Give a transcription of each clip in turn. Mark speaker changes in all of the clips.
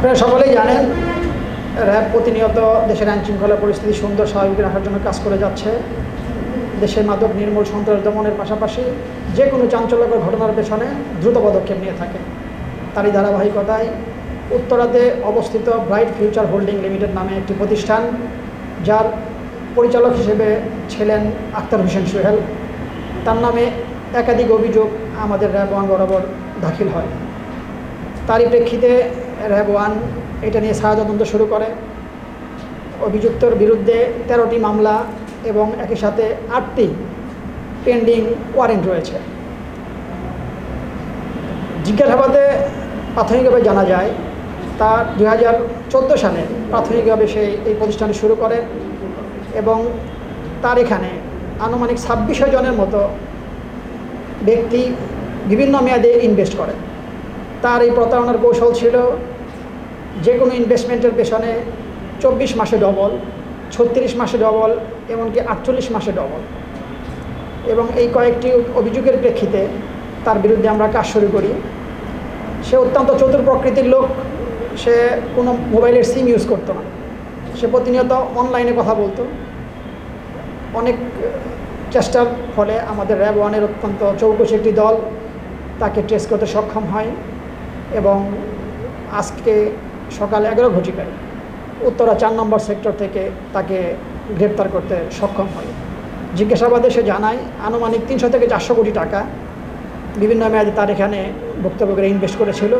Speaker 1: আপনারা সকলেই জানেন র্যাব প্রতিনিয়ত দেশের আইনশৃঙ্খলা পরিস্থিতি সুন্দর স্বাভাবিক রাখার জন্য কাজ করে যাচ্ছে। দেশের মাদক নির্মূল, সন্ত্রাস দমনের পাশাপাশি যে কোনো চাঞ্চল্যকর ঘটনার পেছনে দ্রুত পদক্ষেপ নিয়ে থাকে। তারই ধারাবাহিকতায় উত্তরাতে অবস্থিত ব্রাইট ফিউচার হোল্ডিং লিমিটেড নামে একটি প্রতিষ্ঠান, যার পরিচালক হিসেবে ছিলেন আক্তার হোসেন সোহেল, তার নামে একাধিক অভিযোগ আমাদের র্যাব 1 বরাবর দাখিল হয়। তারই প্রেক্ষিতে র্যাব 1 এটা নিয়ে ছায়া তদন্ত শুরু করে। অভিযুক্তর বিরুদ্ধে 13টি মামলা এবং একই সাথে 8টি পেন্ডিং ওয়ারেন্ট রয়েছে। জিজ্ঞাসাবাদে প্রাথমিকভাবে জানা যায় তার 2014 সালে প্রাথমিকভাবে সে এই প্রতিষ্ঠানে শুরু করে এবং তার এখানে আনুমানিক 26 জনের মতো ব্যক্তি বিভিন্ন মেয়াদে ইনভেস্ট করে। তার এই প্রতারণার কৌশল ছিল যে কোনো ইনভেস্টমেন্টের পেছনে 24 মাসে ডবল, 36 মাসে ডবল, এমনকি 48 মাসে ডবল। এবং এই কয়েকটি অভিযোগের প্রেক্ষিতে তার বিরুদ্ধে আমরা কাজ শুরু করি। সে অত্যন্ত চতুর প্রকৃতির লোক। সে কোনো মোবাইলের সিম ইউজ করতো না। সে প্রতিনিয়ত অনলাইনে কথা বলতো। অনেক চেষ্টার ফলে আমাদের র্যাব 1-এর অত্যন্ত চৌকস একটি দল তাকে ট্রেস করতে সক্ষম হয় এবং আজকে সকাল 11 ঘটিকায় উত্তরা 4 নম্বর সেক্টর থেকে তাকে গ্রেপ্তার করতে সক্ষম হয়। জিজ্ঞাসাবাদে সে জানায় আনুমানিক 300 থেকে 400 কোটি টাকা বিভিন্ন মেয়াদে তার এখানে বক্তব্য করে ইনভেস্ট করেছিল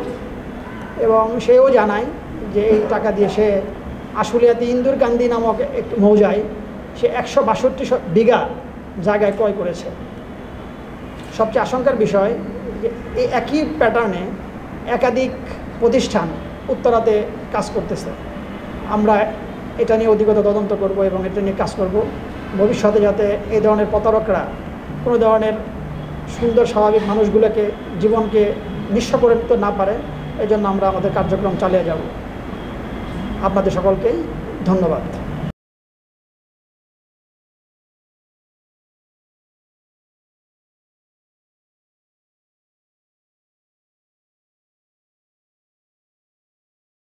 Speaker 1: এবং সেও জানায় যে এই টাকা দিয়ে সে আশুলিয়াতে ইন্দুরকান্দি নামক একটি মৌজায় সে 162 বিঘা জায়গায় ক্রয় করেছে। সবচেয়ে আশঙ্কার বিষয় যে এই একই প্যাটার্নে একাধিক প্রতিষ্ঠান উত্তরাতে কাজ করতেছে। আমরা এটা নিয়ে অধিকতর তদন্ত করব এবং এটা নিয়ে কাজ করব ভবিষ্যতে, যাতে এই ধরনের প্রতারকরা কোনো ধরনের সুন্দর স্বাভাবিক মানুষগুলোকে, জীবনকে নিঃস্ব করে দিতে না পারে। এই জন্য আমরা আমাদের কার্যক্রম চালিয়ে যাব। আপনাদের সকলকেই ধন্যবাদ।